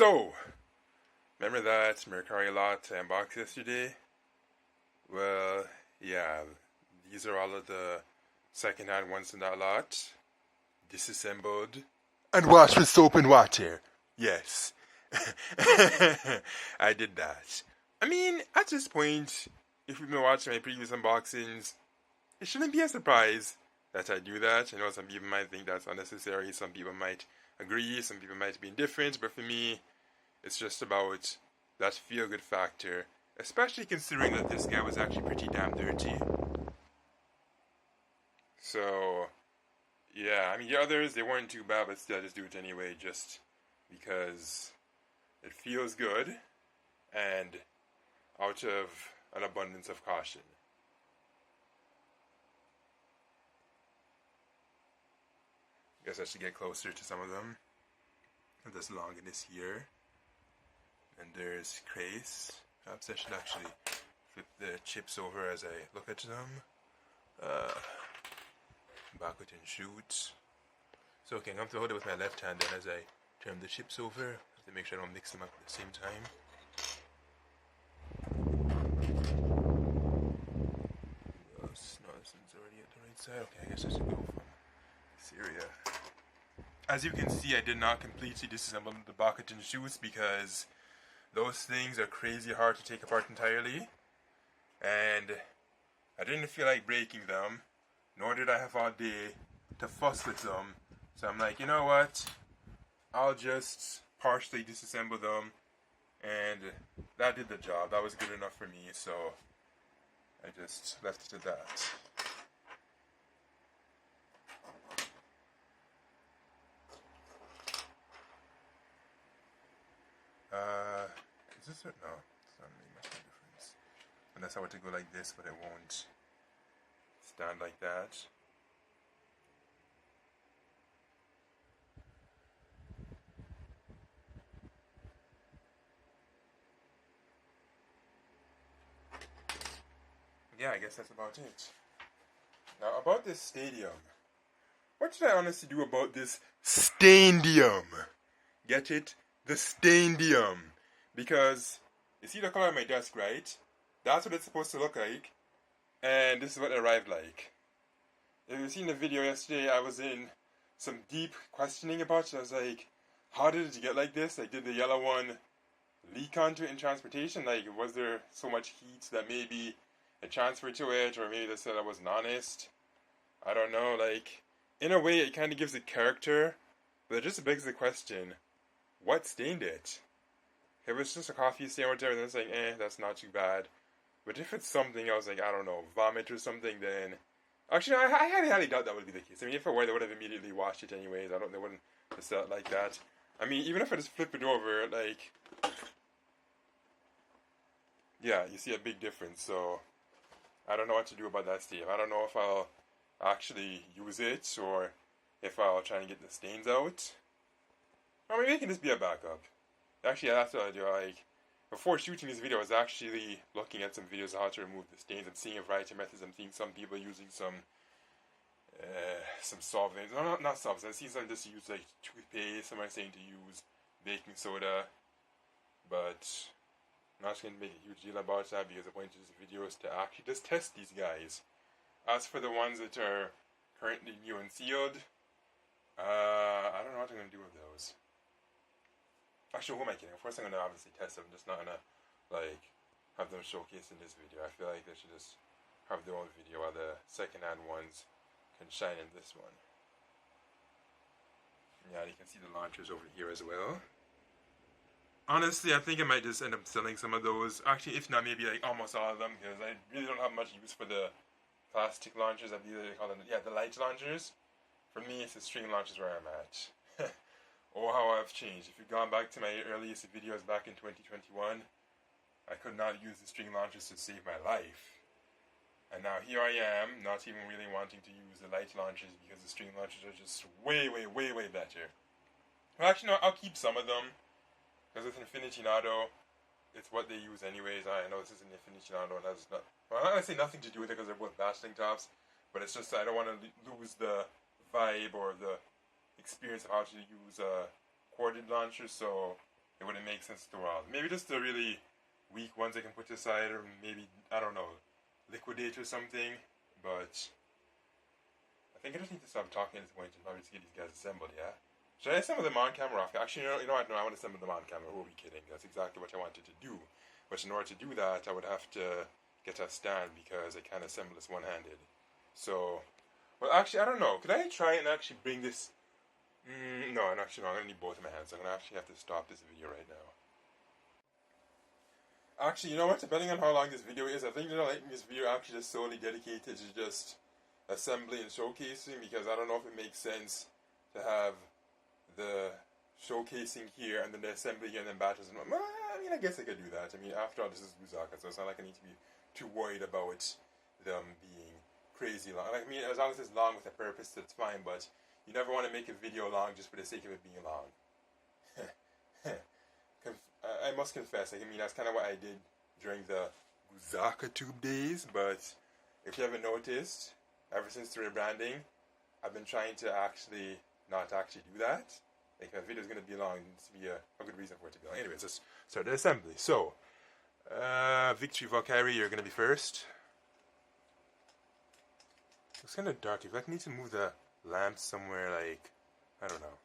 So, remember that Mercari lot I unboxed yesterday? Well, yeah, these are all of the second-hand ones in that lot. Disassembled. And washed with soap and water. Yes. I did that. I mean, at this point, if you've been watching my previous unboxings, it shouldn't be a surprise that I do that. I know some people might think that's unnecessary, some people might agree, some people might be indifferent, but for me, it's just about that feel-good factor, especially considering that this guy was actually pretty damn dirty. So, yeah, I mean, the others, they weren't too bad, but still, I just do it anyway, just because it feels good, and out of an abundance of caution. Guess I should get closer to some of them. This long in this here. And there's Crace. Perhaps I should actually flip the chips over as I look at them. Backward and shoot. So okay, I'm going to hold it with my left hand then as I turn the chips over to make sure I don't mix them up at the same time. No, this one's already at the right side. Okay, I guess I should go from Syria. As you can see, I did not completely disassemble the bucket and shoes because those things are crazy hard to take apart entirely, and I didn't feel like breaking them, nor did I have all day to fuss with them. So I'm like, you know what, I'll just partially disassemble them, and that did the job. That was good enough for me, so I just left it at that. Is this it? No, it's not really much of a difference. Unless I were to go like this, but it won't stand like that. Yeah, I guess that's about it. Now, about this stadium. What should I honestly do about this stadium? Get it? The stadium. Because you see the color of my desk, right? That's what it's supposed to look like. And this is what it arrived like. If you've seen the video yesterday, I was in some deep questioning about it. I was like, how did it get like this? Like, did the yellow one leak onto it in transportation? Like, was there so much heat that maybe it transferred to it? Or maybe they said I wasn't honest? I don't know. Like, in a way, it kind of gives it character. But it just begs the question, what stained it? If it's just a coffee stain or whatever, then it's like, that's not too bad. But if it's something else, like, I don't know, vomit or something, then... Actually, I highly doubt that would be the case. I mean, if it were, they would have immediately washed it anyways. They wouldn't have said it like that. I mean, even if I just flip it over, like... Yeah, you see a big difference, so... I don't know what to do about that, Steve. I don't know if I'll actually use it, or if I'll try and get the stains out. Or maybe it can just be a backup. Actually, that's what I do. Like, before shooting this video, I was actually looking at some videos on how to remove the stains and seeing a variety of methods. I'm seeing some people using some solvents. No, not solvents. I've seen some just use like toothpaste. Some are saying to use baking soda. But I'm not going to make a huge deal about that because the point of this video is to actually just test these guys. As for the ones that are currently new and sealed, I don't know what I'm going to do with those. Actually, who am I kidding? First, I'm going to obviously test them. I'm just not going to, like, have them showcased in this video. I feel like they should just have their own video while the second-hand ones can shine in this one. Yeah, you can see the launchers over here as well. Honestly, I think I might just end up selling some of those. Actually, if not, maybe, like, almost all of them, because I really don't have much use for the plastic launchers. I believe they call them, the light launchers. For me, it's the string launchers where I'm at. Oh, how I've changed. If you've gone back to my earliest videos back in 2021, I could not use the string launchers to save my life. And now here I am, not even really wanting to use the light launchers because the string launchers are just way better. Well, actually, no, I'll keep some of them. Because with Infinity Nado, it's what they use anyways. I know this is an Infinity Nado and has not... Well, I'm not going to say nothing to do with it because they're both bashling tops. But it's just I don't want to lose the vibe or the experience of how to use corded launchers, so it wouldn't make sense to the world. Maybe just the really weak ones I can put aside, or maybe, I don't know, liquidate or something. But I think I just need to stop talking at this point and probably just get these guys assembled, yeah? Should I assemble them on camera off? Actually, you know what? No, I want to assemble them on camera. Who are we kidding? That's exactly what I wanted to do. But in order to do that, I would have to get a stand because I can't assemble this one-handed. So, well, actually, I don't know. Could I try and actually bring this? No, I'm actually not. I'm going to need both of my hands. I'm going to actually have to stop this video right now. Actually, you know what? Depending on how long this video is, I think like this video actually just solely dedicated to just assembly and showcasing, because I don't know if it makes sense to have the showcasing here and then the assembly here and then battles. And well, I mean, I guess I could do that. I mean, after all, this is Guuzaka, so it's not like I need to be too worried about them being crazy long. Like, I mean, as long as it's long with a purpose, that's fine. But you never want to make a video long just for the sake of it being long. I must confess, like, I mean, that's kind of what I did during the Guuzaka tube days. But if you haven't noticed, ever since the rebranding, I've been trying to actually not actually do that. Like, if a video is going to be long, it needs to be a good reason for it to be long. Anyways, let's start the assembly. So, Victory Valkyrie, you're going to be first. It's kind of dark. If I need to move the lamp somewhere, like, I don't know.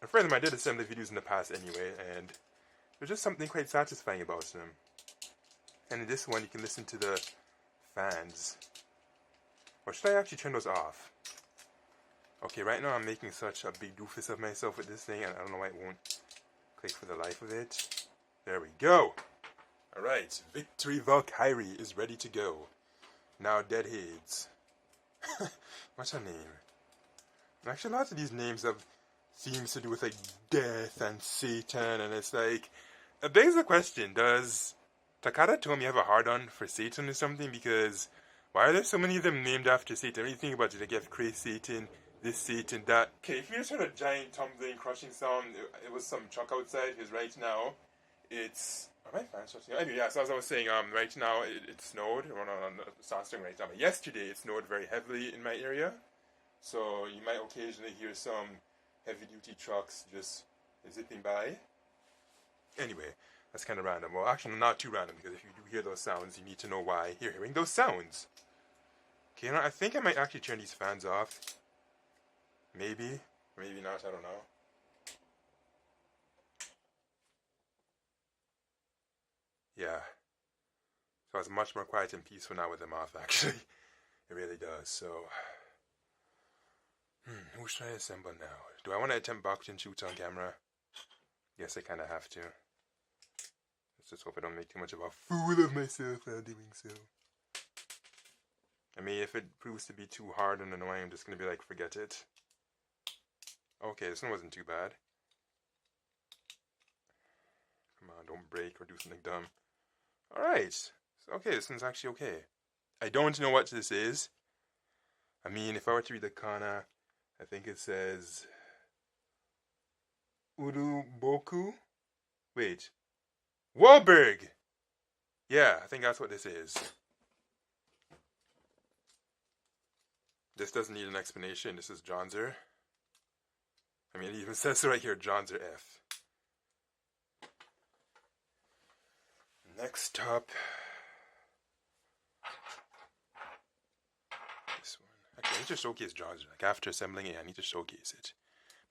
A friend of mine did assembly videos in the past anyway, and there's just something quite satisfying about them. And in this one, you can listen to the fans. Or should I actually turn those off? Okay, right now I'm making such a big doofus of myself with this thing, and I don't know why it won't click for the life of it. There we go. Alright, Victory Valkyrie is ready to go. Now Deadheads. What's her name? Actually, lots of these names have themes to do with like death and Satan, and it's like, it begs the question, does Takada Tomy have a hard-on for Satan or something? Because why are there so many of them named after Satan? When you think about it, like you have Crazy Satan, this Satan, that. Okay, if you just heard a giant tumbling, crushing sound, it was some truck outside, because right now, it's... Are my fans shutting? Anyway, yeah, so as I was saying, right now, it snowed. Well, no, it's not snowing right now, but yesterday it snowed very heavily in my area. So you might occasionally hear some heavy-duty trucks just zipping by. Anyway, that's kind of random. Well, actually, not too random, because if you do hear those sounds, you need to know why you're hearing those sounds. Okay, you know, I think I might actually turn these fans off. Maybe. Maybe not, I don't know. Yeah. So it's much more quiet and peaceful now with them off, actually. It really does, so... who should I assemble now? Do I want to attempt boxing shoots on camera? Yes, I kind of have to. Let's just hope I don't make too much of a fool of myself while doing so. I mean, if it proves to be too hard and annoying, I'm just going to be like, forget it. Okay, this one wasn't too bad. Come on, don't break or do something dumb. Alright. Okay, this one's actually okay. I don't know what this is. I mean, if I were to read the kana, I think it says... Uruboku? Wait. Wahlberg! Yeah, I think that's what this is. This doesn't need an explanation. This is Johnzer. I mean, it even says it right here, Johnzer F. Next up, this one. Actually, I need to showcase Johnzer. Like, after assembling it, I need to showcase it.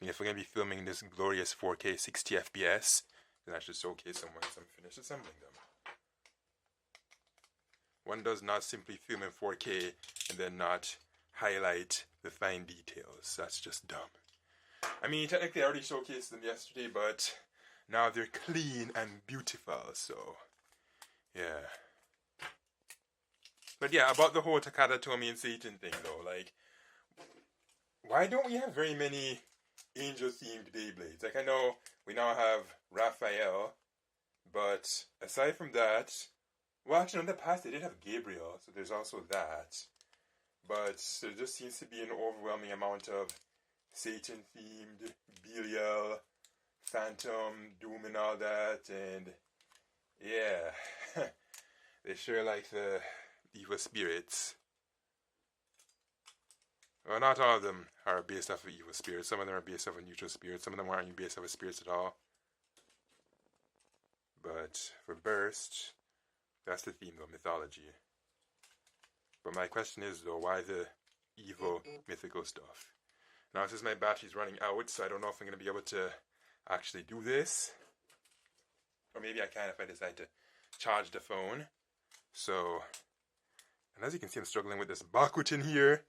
I mean, if we're going to be filming this glorious 4K 60 FPS, then I should showcase them once I'm finished assembling them. One does not simply film in 4K and then not highlight the fine details. That's just dumb. I mean, technically I already showcased them yesterday, but now they're clean and beautiful, so yeah. But yeah, about the whole Takada Tomy and Satan thing though, like, why don't we have very many angel-themed Beyblades? Like, I know we now have Raphael, but aside from that, well, actually, in the past they did have Gabriel, so there's also that. But there just seems to be an overwhelming amount of Satan-themed, Belial, Phantom, Doom and all that, and yeah, they sure like the evil spirits. Well, not all of them are based off of evil spirits. Some of them are based off of neutral spirits. Some of them aren't even based off of spirits at all. But for Burst, that's the theme though, mythology. But my question is though, why the evil mythical stuff? Now since my battery's running out, so I don't know if I'm going to be able to actually do this. Or maybe I can if I decide to charge the phone. So, and as you can see, I'm struggling with this Bakut in here.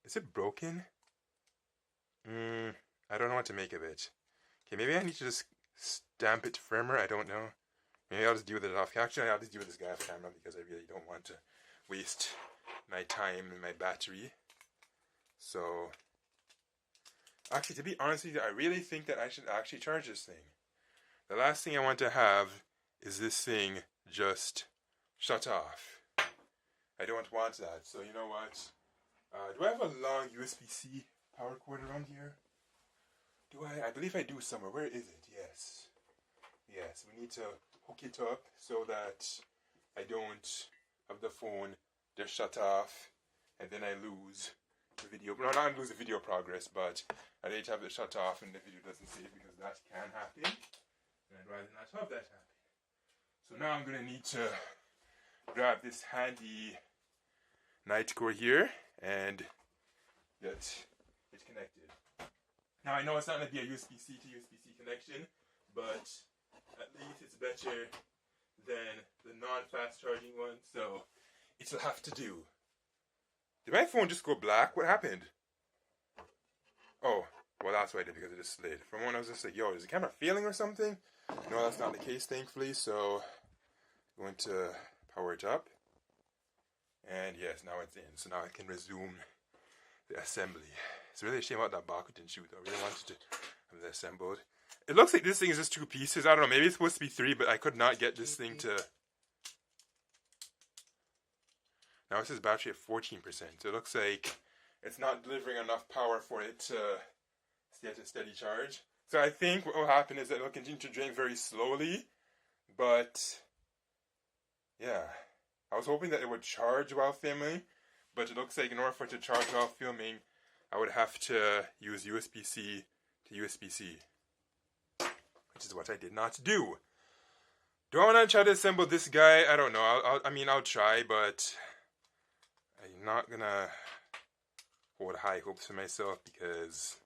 Is it broken? I don't know what to make of it. Okay, maybe I need to just stamp it firmer. I don't know. Maybe I'll just deal with it off. Actually, I'll just deal with this guy off camera because I really don't want to waste my time and my battery. So, actually, to be honest with you, I really think that I should actually charge this thing. The last thing I want to have is this thing just shut off. I don't want that. So, you know what? Do I have a long USB-C power cord around here? Do I? I believe I do somewhere. Where is it? Yes. Yes, we need to hook it up so that I don't have the phone just shut off and then I lose the video. No, not lose the video progress, but I need to have it shut off and the video doesn't save because that can happen. And I'd rather not have that happen. So now I'm going to need to grab this handy night core here and get it connected. Now I know it's not going to be a USB-C to USB-C connection, but at least it's better than the non-fast charging one, so it'll have to do. Did my phone just go black? What happened? Oh, well that's why I did, because it just slid. From when I was just like, yo, is the camera failing or something? No, that's not the case, thankfully, so I'm going to power it up. And yes, now it's in, so now I can resume the assembly. It's really a shame about that Bakuten shoe though. I really wanted to have it assembled. It looks like this thing is just 2 pieces. I don't know, maybe it's supposed to be 3, but I could not get this thing to... Now it says battery at 14%, so it looks like it's not delivering enough power for it to stay at a steady charge. So I think what will happen is that it will continue to drain very slowly, but yeah. I was hoping that it would charge while filming, but it looks like in order for it to charge while filming, I would have to use USB-C to USB-C, which is what I did not do. Do I want to try to assemble this guy? I don't know. I'll try, but I'm not gonna hold high hopes for myself because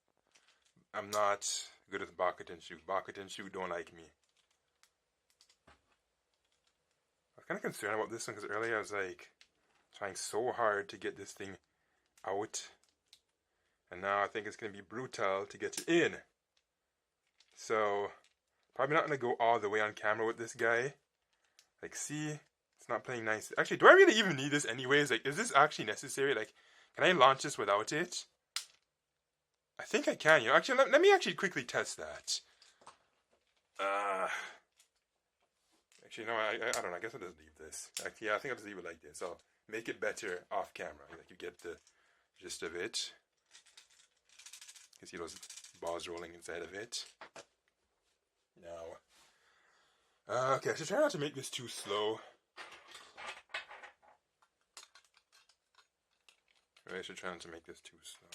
I'm not good at Bakuten shoe. Bakuten shoe don't like me. I was kind of concerned about this one because earlier I was like trying so hard to get this thing out, and now I think it's going to be brutal to get it in. So probably not going to go all the way on camera with this guy. Like, see, it's not playing nice. Actually, do I really even need this anyways? Like, is this actually necessary? Like, can I launch this without it? I think I can, you know. Actually, let me actually quickly test that. Actually, no, I don't know. I guess I'll just leave this. Actually, yeah, I think I'll just leave it like this. I'll make it better off camera. Like, you get the gist of it. You can see those balls rolling inside of it. Now, okay, I should try not to make this too slow. I should try not to make this too slow.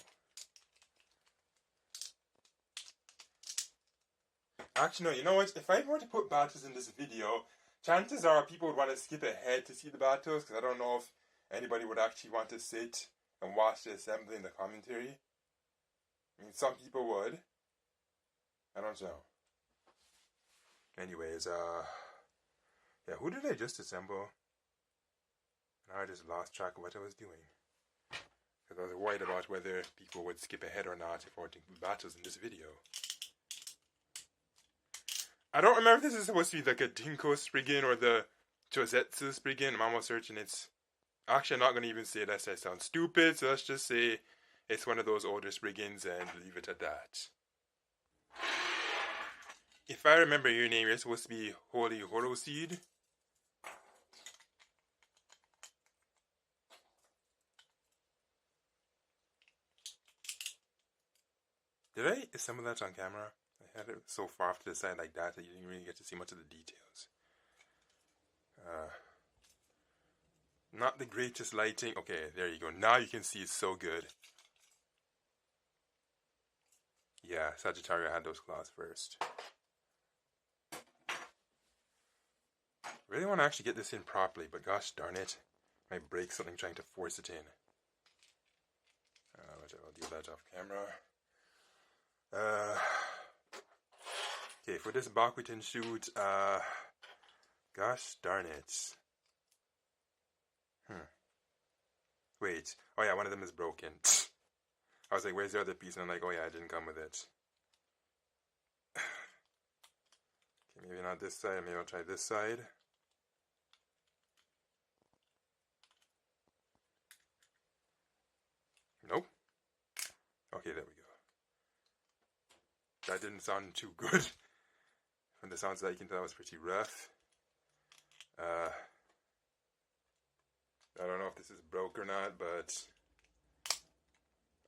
Actually, no, you know what? If I were to put battles in this video, chances are people would want to skip ahead to see the battles, because I don't know if anybody would actually want to sit and watch the assembly and the commentary. I mean, some people would. I don't know. Anyways, yeah, who did I just assemble? Now I just lost track of what I was doing. Because I was worried about whether people would skip ahead or not if I were to do battles in this video. I don't remember if this is supposed to be like a Dinko Spriggan or the Josetsu Spriggan. I'm almost certain it's... Actually, I'm not going to even say that. I sound stupid, so let's just say it's one of those older Spriggans and leave it at that. If I remember your name, you're supposed to be Holy Horoseed. Did I assemble that on camera? I had it so far off to the side like that you didn't really get to see much of the details. Not the greatest lighting. Okay, there you go. Now you can see it's so good. Yeah, Sagittarius had those claws first. Really want to actually get this in properly, but gosh darn it, I might break something trying to force it in. I'll do that off camera. Okay, for this Bakutin shoot, gosh darn it. Wait, oh yeah, one of them is broken. I was like, where's the other piece? And I'm like, oh yeah, it didn't come with it. Okay, maybe not this side, maybe I'll try this side. Nope. Okay, there we go. That didn't sound too good. From the sounds that you can tell, it was pretty rough. I don't know if this is broke or not, but...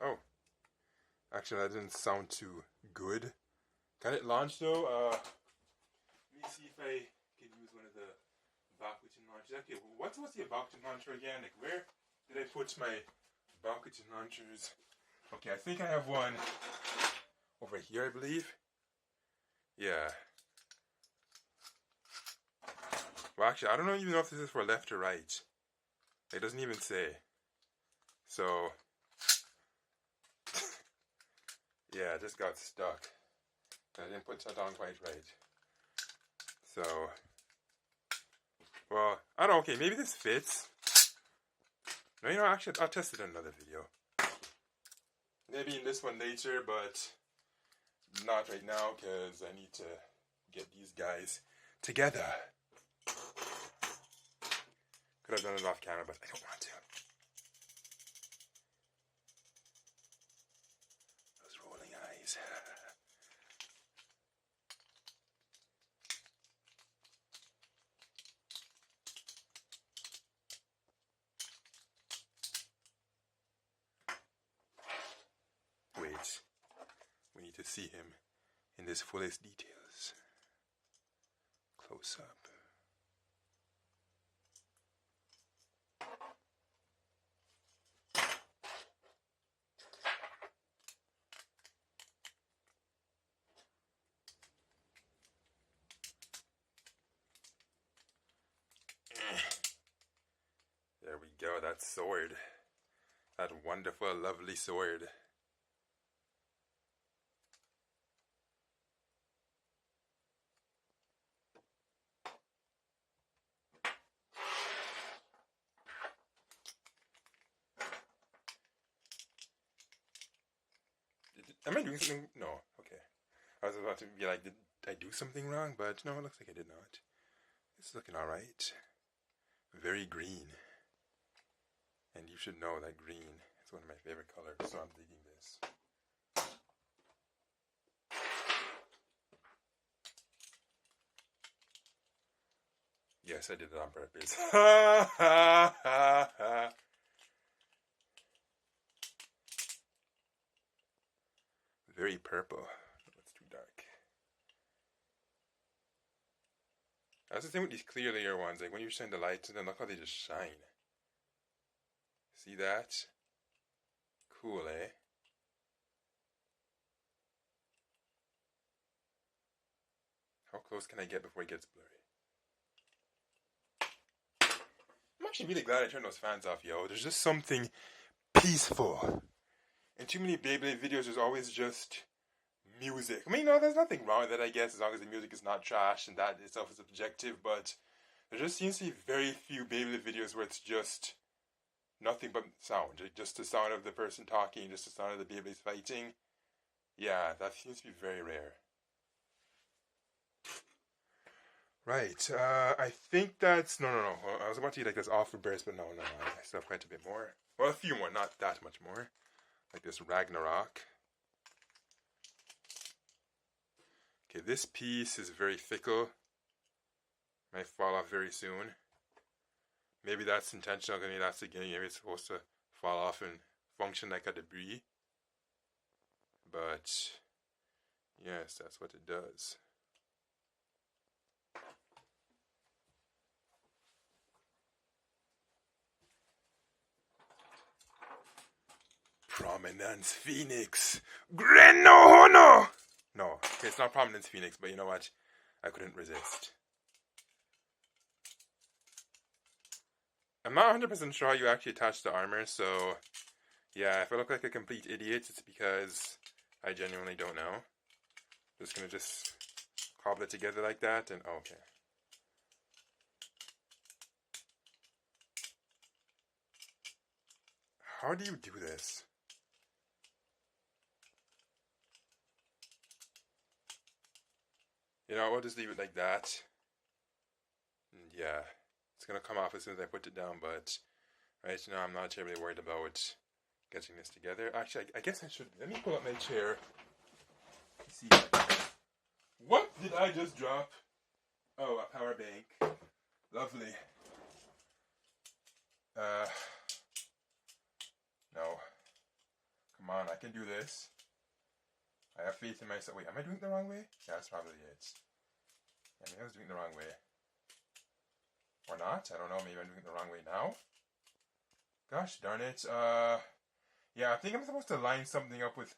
Oh. Actually, that didn't sound too good. Can it launch though? Let me see if I can use one of the Bakutin launchers. Okay, well, what's the Bakutin launcher again? Like, where did I put my Bakutin launchers? Okay, I think I have one over here, I believe. Yeah. Well, actually, I don't even know if this is for left or right. It doesn't even say. So, yeah, it just got stuck. I didn't put that on quite right. So, well, I don't know. Okay, maybe this fits. No, you know, actually, I'll test it in another video. Maybe in this one later, but not right now because I need to get these guys together. Could have done it off camera, but I don't want to. Those rolling eyes. Wait. We need to see him in his fullest details. Close up. There we go, that sword. That wonderful, lovely sword. Am I doing something? No, okay. I was about to be like, did I do something wrong? But no, it looks like I did not. It's looking alright. Very green. And you should know that green is one of my favorite colors, so I'm digging this. Yes, I did it on purpose. Ha ha ha ha. Very purple. It's too dark. That's the thing with these clear layer ones. Like when you shine the lights and then look how they just shine. See that? Cool, eh? How close can I get before it gets blurry? I'm actually really glad I turned those fans off, yo. There's just something peaceful. In too many Beyblade videos, there's always just music. I mean, no, there's nothing wrong with it, I guess, as long as the music is not trash and that itself is objective, but there just seems to be very few Beyblade videos where it's just nothing but sound. Just the sound of the person talking, just the sound of the Beyblades fighting. Yeah, that seems to be very rare. Right, I think that's... No. I was about to eat like this offer burst, but no. I still have quite a bit more. Well, a few more, not that much more. Like this Ragnarok. Okay, this piece is very fickle. Might fall off very soon. Maybe that's intentional, maybe that's the beginning. Maybe it's supposed to fall off and function like a debris. But, yes, that's what it does. Prominence Phoenix. Grenohono! No, okay, it's not Prominence Phoenix, but you know what? I couldn't resist. I'm not 100% sure how you actually attach the armor, so yeah, if I look like a complete idiot, it's because I genuinely don't know. I'm just gonna cobble it together like that, and okay. How do you do this? You know, we'll just leave it like that. And yeah, it's gonna come off as soon as I put it down, but right now I'm not terribly worried about getting this together. Actually, I guess I should. Let me pull up my chair. Let's see. What did I just drop? Oh, a power bank. Lovely. No. Come on, I can do this. I have faith in myself. Wait, am I doing it the wrong way? Yeah, that's probably it. I mean, I was doing it the wrong way. Or not? I don't know. Maybe I'm doing it the wrong way now. Gosh darn it. Yeah, I think I'm supposed to line something up with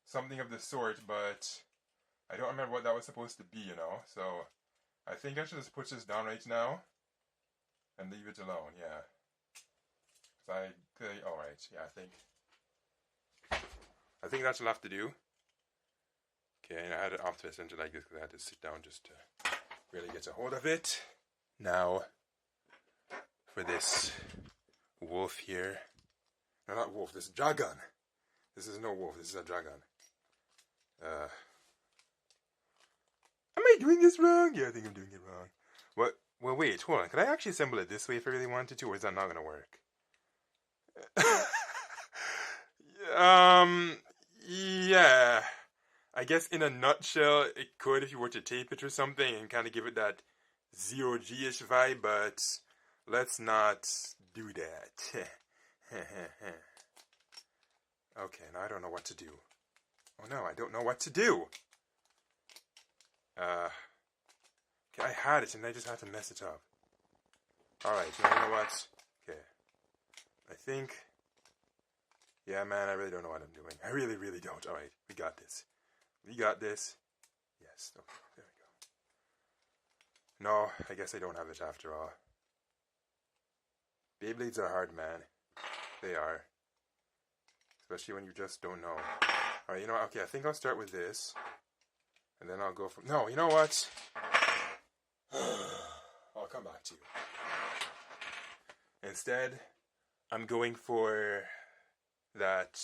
something of the sort, but I don't remember what that was supposed to be, you know? So, I think I should just put this down right now and leave it alone, yeah. Alright, yeah, I think that's what I'll have to do. Okay, and I had it off to the center like this because I had to sit down just to really get a hold of it. Now, for this wolf here. No, not wolf, this dragon. This is no wolf, this is a dragon. Am I doing this wrong? Yeah, I think I'm doing it wrong. What? Well, wait, hold on. Could I actually assemble it this way if I really wanted to, or is that not going to work? Yeah. I guess in a nutshell, it could if you were to tape it or something and kind of give it that zero-G-ish vibe, but let's not do that. Okay, now I don't know what to do. Oh no, I don't know what to do. Okay, I had it and I just had to mess it up. Alright, you know what? Okay. I think... Yeah, man, I really don't know what I'm doing. I really, really don't. Alright, we got this. We got this. Yes. Oh, there we go. No, I guess I don't have it after all. Beyblades are hard, man. They are. Especially when you just don't know. Alright, you know what? Okay, I think I'll start with this. And then I'll go from... No, you know what? I'll come back to you. Instead, I'm going for that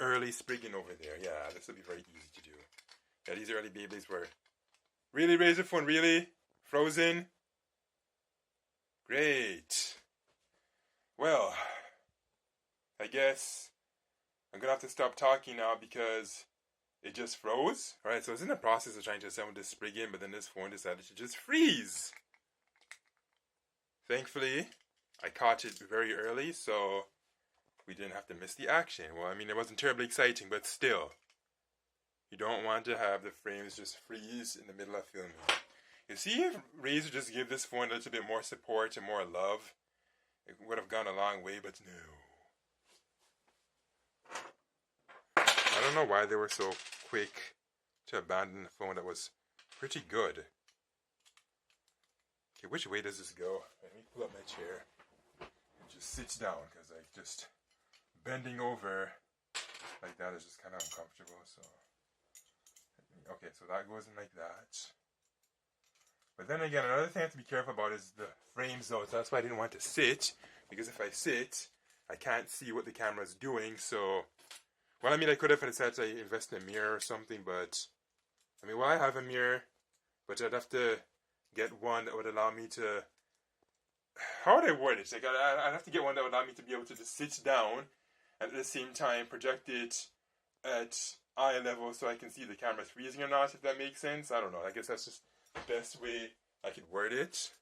early Spriggan over there. Yeah, this will be very easy to do. Yeah, these early Beyblades were... Really, Razer Phone? Really? Frozen? Great. Well, I guess I'm gonna have to stop talking now because it just froze. Alright, so I was in the process of trying to assemble this Spriggan, but then this phone decided to just freeze. Thankfully, I caught it very early, so we didn't have to miss the action. Well, I mean, it wasn't terribly exciting, but still. You don't want to have the frames just freeze in the middle of filming. You see, if Razer just gave this phone a little bit more support and more love, it would have gone a long way, but no. I don't know why they were so quick to abandon a phone that was pretty good. Okay, which way does this go? Let me pull up my chair. It just sits down, because like just bending over like that is just kind of uncomfortable, so... Okay, so that goes in like that. But then again, another thing I have to be careful about is the frames though, so that's why I didn't want to sit, because if I sit, I can't see what the camera's doing, so... Well, I mean, I could have decided to invest in a mirror or something, but... I mean, well, I have a mirror, but I'd have to get one that would allow me to... How would I word it? Like, I'd have to get one that would allow me to be able to just sit down, and at the same time project it at eye level so I can see the camera's freezing or not, if that makes sense. I don't know. I guess that's just the best way I could word it.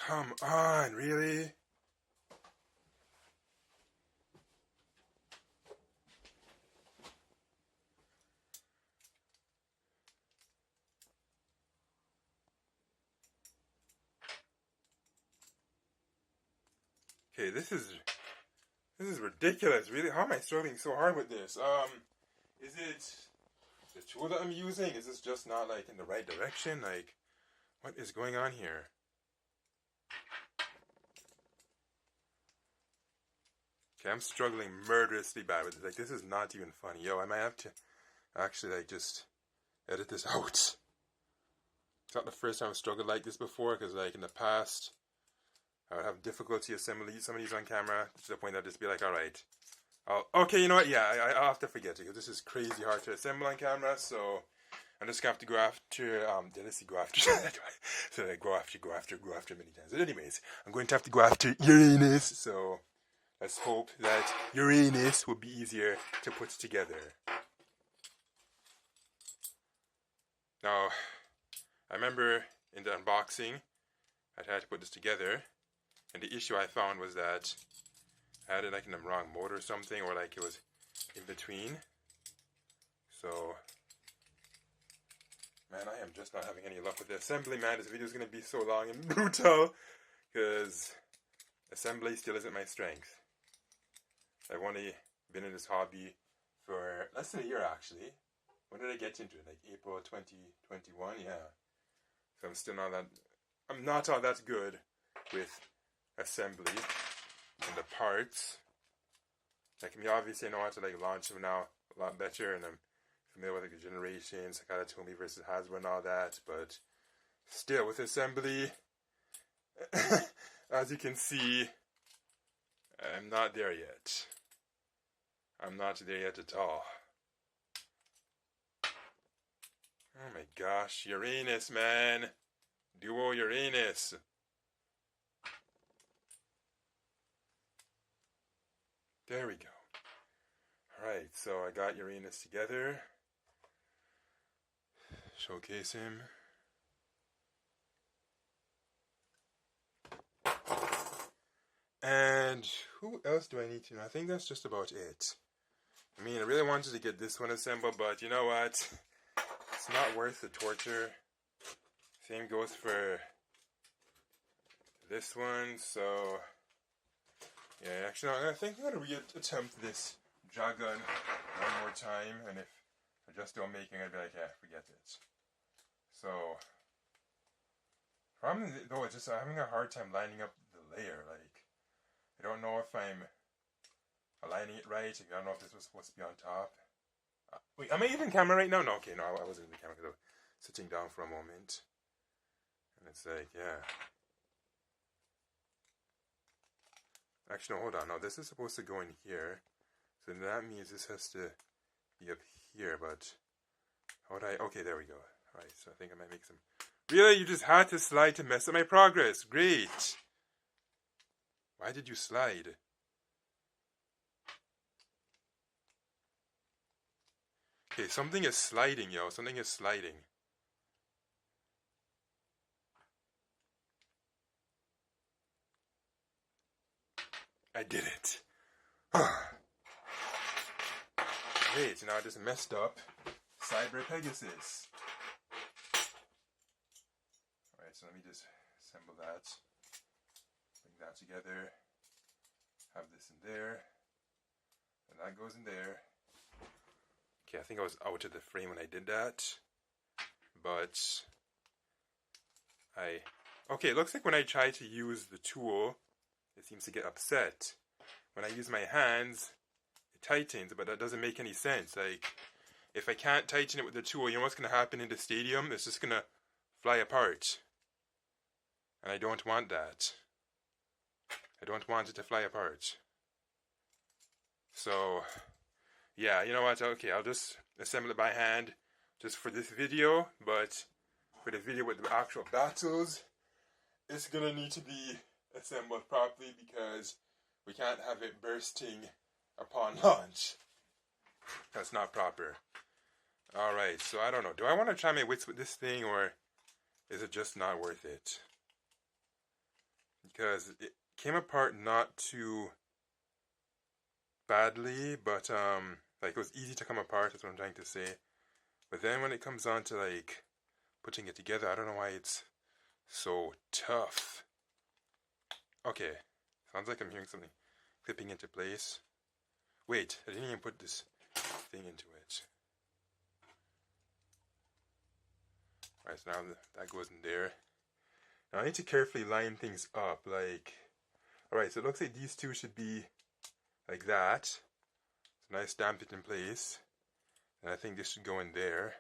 Come on, really? Okay, this is ridiculous. Really, how am I struggling so hard with this? Is it the tool that I'm using? Is this just not like in the right direction? Like, what is going on here? Okay, I'm struggling murderously bad with this. Like, this is not even funny. Yo, I might have to actually like just edit this out. It's not the first time I've struggled like this before, because like in the past I would have difficulty assembling some of these on camera to the point that I'd just be like, alright, okay, you know what, yeah, I'll have to forget it, because this is crazy hard to assemble on camera, so I'm just gonna have to go after, so I go after many times. But anyways, I'm going to have to go after Uranus, so let's hope that Uranus will be easier to put together. Now, I remember in the unboxing, I had to put this together, and the issue I found was that I had it like in the wrong mode or something, or like it was in between. So, man, I am just not having any luck with the assembly, man. This video is going to be so long and brutal, because assembly still isn't my strength. I've only been in this hobby for less than a year, actually. When did I get into it? Like April 2021? Yeah. So I'm not all that good with assembly and the parts. Like, I mean, obviously I know how to like launch them now a lot better, and I'm familiar with like the generations, like Tomy versus Hasbro and all that, but still with assembly, as you can see, I'm not there yet. I'm not there yet at all. Oh my gosh, Uranus, man. Duo Uranus. There we go. Alright, so I got Uranus together. Showcase him. And who else do I need to know? I think that's just about it. I mean, I really wanted to get this one assembled, but you know what? It's not worth the torture. Same goes for this one, so yeah, actually, no, I think I'm going to reattempt this dragon one more time, and if I just don't make it, I'd be like, yeah, forget it. So, problem though is just I'm having a hard time lining up the layer. Like, I don't know if I'm aligning it right. I don't know if this was supposed to be on top. Wait, am I even in camera right now? No, okay, no, I wasn't in the camera because I was sitting down for a moment. And it's like, yeah. Actually, no, hold on. No, this is supposed to go in here. So that means this has to be up here, but how would I? Okay, there we go. Alright, so I think I might make some. Really? You just had to slide to mess up my progress. Great. Why did you slide? Okay, something is sliding, yo. Something is sliding. I did it. Wait, now I just messed up Cyber Pegasus. Alright, so let me just assemble that. Bring that together. Have this in there. And that goes in there. Okay, I think I was out of the frame when I did that. But okay, it looks like when I try to use the tool, it seems to get upset. When I use my hands, it tightens, but that doesn't make any sense. Like, if I can't tighten it with the tool, you know what's going to happen in the stadium? It's just going to fly apart. And I don't want that. I don't want it to fly apart. So, yeah, you know what? Okay, I'll just assemble it by hand just for this video, but for the video with the actual battles, it's going to need to be assembled properly because we can't have it bursting upon launch. That's not proper. Alright, so I don't know. Do I want to try my wits with this thing, or is it just not worth it? because it came apart not too badly, but like it was easy to come apart, that's what I'm trying to say. But then when it comes on to like putting it together, I don't know why it's so tough. Okay, sounds like I'm hearing something clipping into place. Wait, I didn't even put this thing into it. Alright, so now that goes in there. Now I need to carefully line things up, like... Alright, so it looks like these two should be like that. So now I stamp it in place. And I think this should go in there.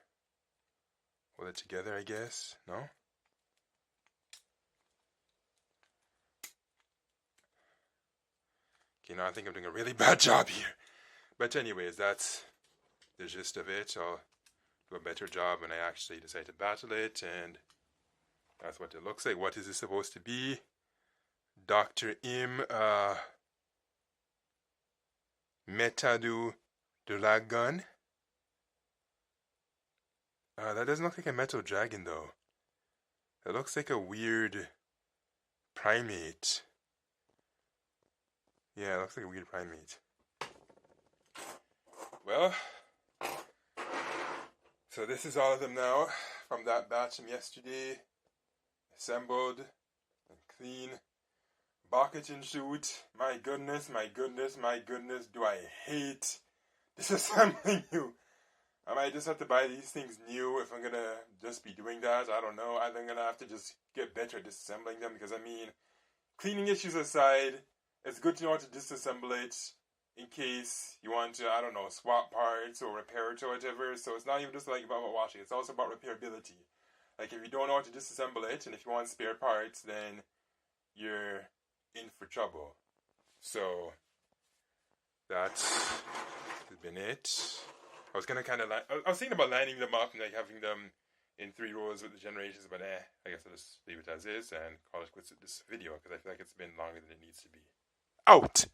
Hold it together, I guess. No? Okay, now I think I'm doing a really bad job here. But anyways, that's the gist of it. I'll do a better job when I actually decide to battle it, and that's what it looks like. What is this supposed to be? Dr. Im Metadu Dragon. That doesn't look like a metal dragon though. That looks like a weird primate. Yeah, it looks like a weird primate. Well, so this is all of them now from that batch from yesterday. Assembled and clean. Bucket and shoot. My goodness, my goodness, my goodness, do I hate disassembling you. I might just have to buy these things new if I'm gonna just be doing that. I don't know. I think I'm gonna have to just get better at disassembling them, because I mean, cleaning issues aside, it's good to know how to disassemble it in case you want to, I don't know, swap parts or repair it or whatever. So it's not even just like about washing, it's also about repairability. Like if you don't know how to disassemble it and if you want spare parts, then you're in for trouble. So that's been it. I was gonna kind of I was thinking about lining them up and like having them in 3 rows with the generations, but I guess I'll just leave it as is and call it quits with this video, because I feel like it's been longer than it needs to be. Out!